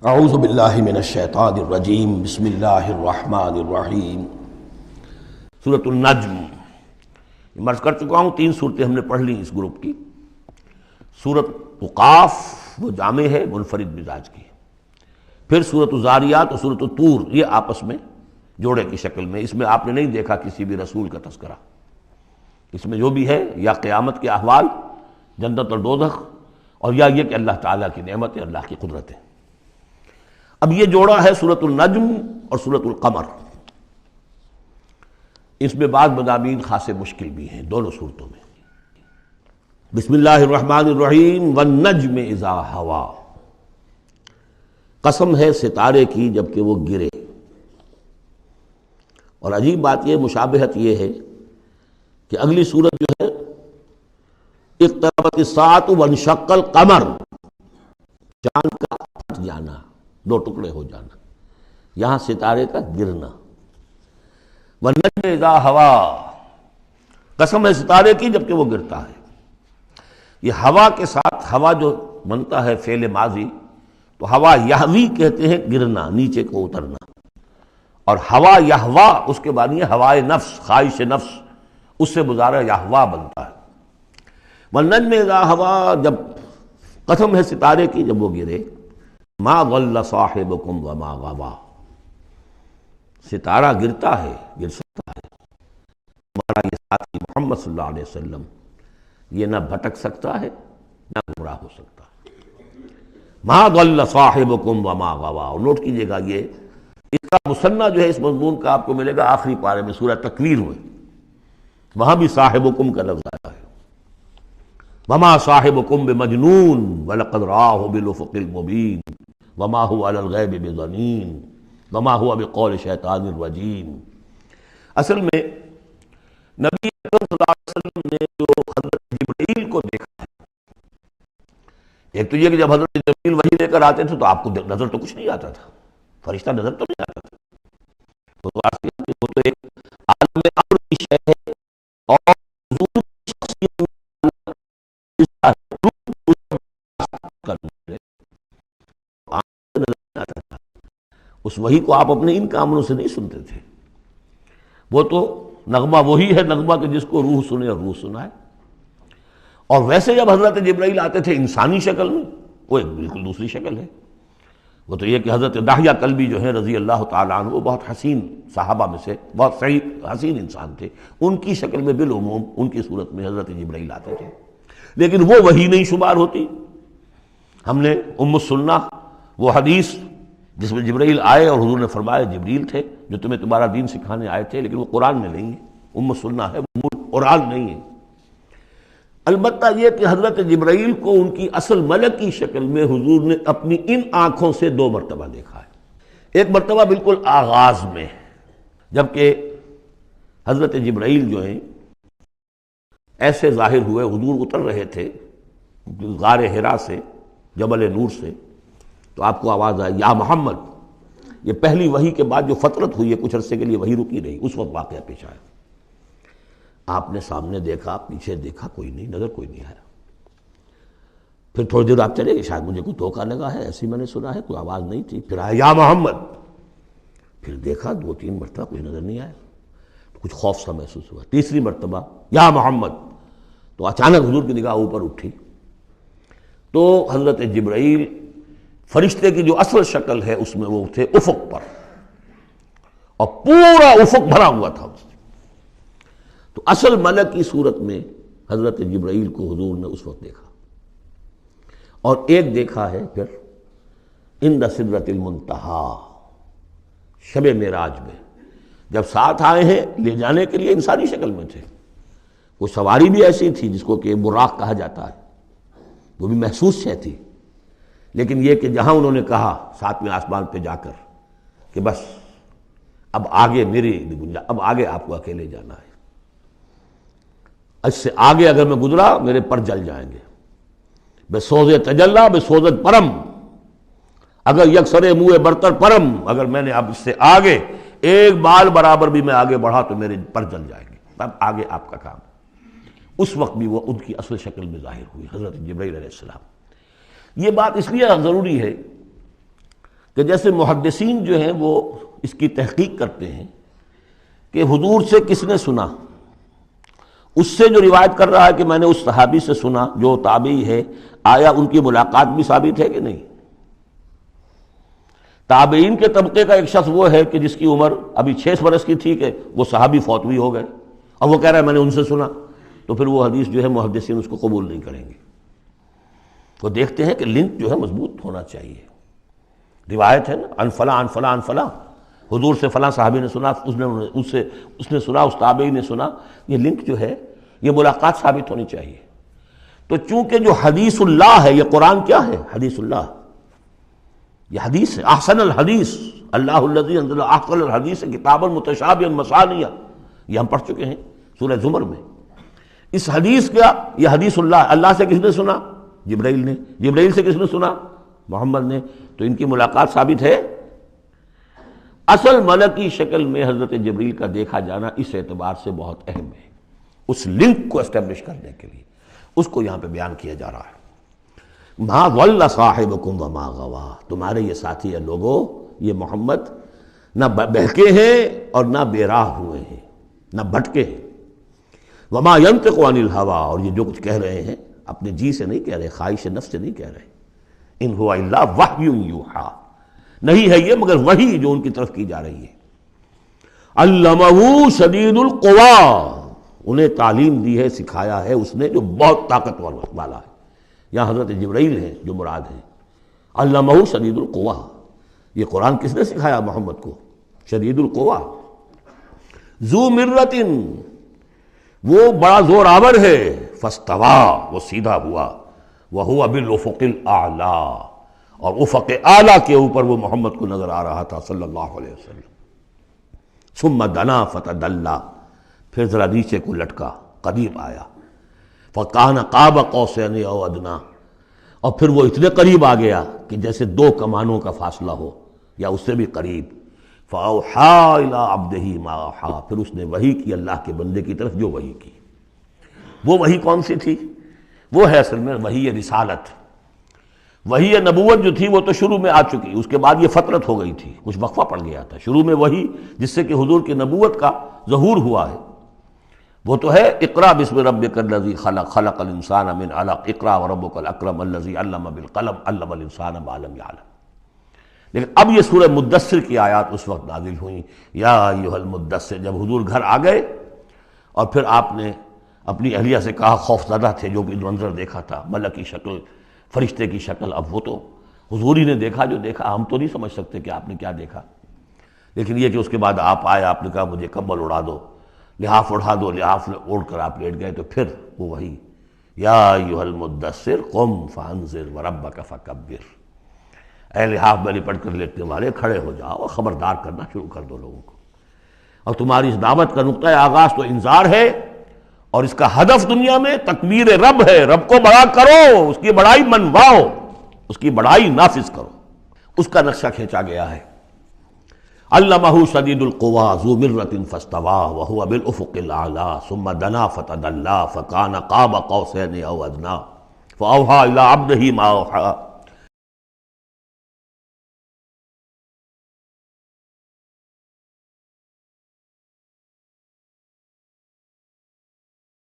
اعوذ باللہ من الشیطان الرجیم بسم اللہ الرحمن الرحیم۔ سورۃ النجم مرض کر چکا ہوں، 3 صورتیں ہم نے پڑھ لی اس گروپ کی۔ سورۃ قاف وہ جامع ہے، منفرد مزاج کی، پھر سورۃ الذاریات اور سورۃ الطور، یہ آپس میں جوڑے کی شکل میں۔ اس میں آپ نے نہیں دیکھا کسی بھی رسول کا تذکرہ، اس میں جو بھی ہے یا قیامت کے احوال، جنت اور دوزخ، اور یا یہ کہ اللہ تعالیٰ کی نعمت ہے، اللہ کی قدرت ہے۔ اب یہ جوڑا ہے سورۃ النجم اور سورۃ القمر۔ اس میں بعض مضامین خاصے مشکل بھی ہیں دونوں صورتوں میں۔ بسم اللہ الرحمن الرحیم۔ والنجم اذا ہوا، قسم ہے ستارے کی جب کہ وہ گرے۔ اور عجیب بات یہ، مشابہت یہ ہے کہ اگلی صورت جو ہے اقتربت الساعۃ وانشق القمر، چاند کا پھٹ جانا، 2 ٹکڑے ہو جانا، یہاں ستارے کا گرنا۔ والنجم اذا ہوا، قسم ہے ستارے کی جب کہ وہ گرتا ہے۔ یہ ہوا کے ساتھ، ہوا جو بنتا ہے فعل ماضی، تو ہوا یہوی کہتے ہیں گرنا، نیچے کو اترنا، اور ہوا یہوا اس کے بعد یہ ہوائے نفس، خواہش نفس، اس سے مضارع یہوا بنتا ہے۔ والنجم اذا ہوا، جب قسم ہے ستارے کی جب وہ گرے۔ ما ضل صاحبکم وما غوا، ستارہ گرتا ہے، گر سکتا ہے، ہمارا یہ ساتھی محمد صلی اللہ علیہ وسلم یہ نہ بھٹک سکتا ہے نہ گمراہ ہو سکتا ہے۔ ما ضل صاحبکم وما غوا، اور نوٹ کیجئے گا یہ اس کا مثنیٰ جو ہے اس مضمون کا آپ کو ملے گا آخری پارے میں سورہ تکویر میں، وہاں بھی صاحبکم کا لفظ آیا ہے۔ وما صاحبکم بمجنون ولقد رآہ بالافق المبین وما هو علی الغیب بضنین وما هو بقول شیطان الرجیم۔ اصل میں نبی اکرم صلی اللہ علیہ وسلم نے جو حضرت جبرائیل کو دیکھا ہے، ایک تو یہ کہ جب حضرت جبرائیل وحی لے کر آتے تھے تو آپ کو نظر تو کچھ نہیں آتا تھا، فرشتہ نظر تو نہیں آتا تھا، وہ تو ایک عالم امر کی شے ہے، اور حضور کی شخصیت اس وحی کو آپ اپنے ان کاموں سے نہیں سنتے تھے، وہ تو نغمہ وہی ہے نغمہ کہ جس کو روح سنے اور روح سنائے۔ اور ویسے جب حضرت جبرائیل آتے تھے انسانی شکل میں، وہ ایک بالکل دوسری شکل ہے۔ وہ تو یہ کہ حضرت دحیہ کلبی جو ہے رضی اللہ تعالیٰ عنہ، وہ بہت حسین صحابہ میں سے بہت صحیح حسین انسان تھے، ان کی شکل میں بالعموم ان کی صورت میں حضرت جبرائیل آتے تھے، لیکن وہ وحی نہیں شمار ہوتی۔ ہم نے ام السنہ وہ حدیث جس میں جبرائیل آئے اور حضور نے فرمایا جبریل تھے جو تمہیں تمہارا دین سکھانے آئے تھے، لیکن وہ قرآن میں نہیں ہے، ام السنہ ہے، وہ قرآن نہیں ہے۔ البتہ یہ کہ حضرت جبرائیل کو ان کی اصل ملک کی شکل میں حضور نے اپنی ان آنکھوں سے 2 مرتبہ دیکھا ہے۔ ایک مرتبہ بالکل آغاز میں، جبکہ حضرت جبرائیل جو ہیں ایسے ظاہر ہوئے، حضور اتر رہے تھے غار حرا سے، جبل نور سے، تو آپ کو آواز آئی یا محمد۔ یہ پہلی وحی کے بعد جو فترت ہوئی ہے، کچھ عرصے کے لیے وحی رکی رہی، اس وقت واقعہ پیش آیا۔ آپ نے سامنے دیکھا، پیچھے دیکھا، کوئی نہیں، نظر کوئی نہیں آیا۔ پھر تھوڑی دیر آپ چلے گئے، شاید مجھے کوئی دھوکہ لگا ہے، ایسی میں نے سنا ہے، کوئی آواز نہیں تھی۔ پھر آیا یا محمد، پھر دیکھا 2-3 مرتبہ کوئی نظر نہیں آیا، تو کچھ خوف سا محسوس ہوا۔ تیسری مرتبہ یا محمد، تو اچانک حضور کی نگاہ اوپر اٹھی، تو حضرت جبرائیل فرشتے کی جو اصل شکل ہے اس میں وہ تھے افق پر، اور پورا افق بھرا ہوا تھا اس سے۔ تو اصل ملک کی صورت میں حضرت جبرائیل کو حضور نے اس وقت دیکھا، اور ایک دیکھا ہے پھر عند سدرۃ المنتہا، شب معراج میں، جب ساتھ آئے ہیں لے جانے کے لیے انسانی شکل میں تھے۔ وہ سواری بھی ایسی تھی جس کو کہ براق کہا جاتا ہے، وہ بھی محسوس شے تھی، لیکن یہ کہ جہاں انہوں نے کہا 7ویں آسمان پہ جا کر کہ بس اب آگے میری گنجائش، اب آگے آپ کو اکیلے جانا ہے، اس سے آگے اگر میں گزرا میرے پر جل جائیں گے، بے سوز تجلا بے سوزت پرم، اگر یکسر منہ برتر پرم، اگر میں نے اب اس سے آگے ایک بال برابر بھی میں آگے بڑھا تو میرے پر جل جائیں گے، اب آگے آپ کا کام۔ اس وقت بھی وہ ان کی اصل شکل میں ظاہر ہوئی حضرت جبرائیل علیہ السلام۔ یہ بات اس لیے ضروری ہے کہ جیسے محدثین جو ہیں وہ اس کی تحقیق کرتے ہیں کہ حضور سے کس نے سنا، اس سے جو روایت کر رہا ہے کہ میں نے اس صحابی سے سنا جو تابعی ہے، آیا ان کی ملاقات بھی ثابت ہے کہ نہیں؟ تابعین کے طبقے کا ایک شخص وہ ہے کہ جس کی عمر ابھی 6 برس کی تھی کہ وہ صحابی فوت بھی ہو گئے، اور وہ کہہ رہا ہے میں نے ان سے سنا، تو پھر وہ حدیث جو ہے محدثین اس کو قبول نہیں کریں گے۔ وہ دیکھتے ہیں کہ لنک جو ہے مضبوط ہونا چاہیے، روایت ہے نا، عن فلاں عن فلاں عن فلاں، حضور سے فلاں صحابی نے سنا، اس نے سنا، اس تابعی نے سنا، یہ لنک جو ہے یہ ملاقات ثابت ہونی چاہیے۔ تو چونکہ جو حدیث اللہ ہے، یہ قرآن کیا ہے؟ حدیث اللہ، یہ حدیث ہے، احسن الحدیث اللہ الذی انزل احسن الحدیث کتابا متشابہا مثانیہ، یہ ہم پڑھ چکے ہیں سورہ زمر میں۔ اس حدیث کا، یہ حدیث اللہ سے کس نے سنا؟ جبرائیل نے۔ جبرائیل سے کس نے سنا؟ محمد نے۔ تو ان کی ملاقات ثابت ہے۔ اصل ملکی شکل میں حضرت جبریل کا دیکھا جانا اس اعتبار سے بہت اہم ہے، اس لنک کو اسٹیبلش کرنے کے لیے اس کو یہاں پہ بیان کیا جا رہا ہے۔ ما ضل صاحبکم وما غوا، تمہارے یہ ساتھی ہے لوگوں، یہ محمد نہ بہکے ہیں اور نہ بے راہ ہوئے ہیں، نہ بھٹکے ہیں۔ وما ينطق عن الهوى، اور یہ جو کچھ کہہ رہے ہیں اپنے جی سے نہیں کہہ رہے، خواہش نفس سے نہیں کہہ رہے۔ ان هو الا وحی یوحی، نہیں ہے یہ مگر وحی جو ان کی طرف کی جا رہی ہے۔ علمہ شدید القویٰ، انہیں تعلیم دی ہے، سکھایا ہے اس نے جو بہت طاقتور والا ہے۔ یہاں حضرت جبرائیل ہیں جو مراد ہیں۔ علمہ شدید القویٰ، یہ قرآن کس نے سکھایا محمد کو؟ شدید القویٰ، ذو مرۃ، وہ بڑا زور آور ہے، فاستویٰ، وہ سیدھا ہوا، وہو بالافق الاعلیٰ، اور افق اعلیٰ کے اوپر وہ محمد کو نظر آ رہا تھا صلی اللہ علیہ وسلم۔ ثم دنا فتدلی، پھر ذرا نیچے کو لٹکا، قریب آیا، فکان قاب قوسین او ادنیٰ، اور پھر وہ اتنے قریب آ گیا کہ جیسے 2 کمانوں کا فاصلہ ہو یا اس سے بھی قریب۔ فاوحیٰ الی عبدہ ما اوحیٰ، پھر اس نے وحی کی اللہ کے بندے کی طرف جو وحی کی۔ وہ وحی کون سی تھی؟ وہ ہے اصل میں وحی رسالت۔ وحی نبوت جو تھی وہ تو شروع میں آ چکی، اس کے بعد یہ فترت ہو گئی تھی، کچھ وقفہ پڑ گیا تھا۔ شروع میں وحی جس سے کہ حضور کی نبوت کا ظہور ہوا ہے وہ تو ہے اقرا بسم ربک الذی خلق، خلق الانسان من علق، اقرا وربک الاکرم الذی علم بالقلم، علم الانسان ما لم یعلم۔ لیکن اب یہ سورہ مدثر کی آیات اس وقت نازل ہوئیں، یا ایھا المدثر، جب حضور گھر آ گئے اور پھر آپ نے اپنی اہلیہ سے کہا، خوف زدہ تھے جو بھی منظر دیکھا تھا، ملک کی شکل، فرشتے کی شکل، اب وہ تو حضور ہی نے دیکھا جو دیکھا، ہم تو نہیں سمجھ سکتے کہ آپ نے کیا دیکھا۔ لیکن یہ کہ اس کے بعد آپ آئے، آپ نے کہا مجھے کمبل اڑا دو، لحاف اڑا دو، لحاف اوڑھ کر آپ لیٹ گئے، تو پھر وہ وہی یا ایھا المدثر قم فانذر وربک فکبر، اے لحاف میں لپٹ کر لیٹنے والے کھڑے ہو جاؤ اور خبردار کرنا شروع کر دو لوگوں کو۔ اور تمہاری اس دعوت کا نقطۂ آغاز تو انذار ہے، اور اس کا ہدف دنیا میں تکبیر رب ہے، رب کو بڑا کرو، اس کی بڑائی منواؤ، اس کی بڑائی نافذ کرو، اس کا نقشہ کھینچا گیا ہے۔ علمہ شدید القویٰ ذو مرۃ فاستویٰ وہو بالافق الاعلیٰ ثم دنا فتدلی فکان قاب قوسین او ادنیٰ فاوحیٰ الی عبدہ ما اوحیٰ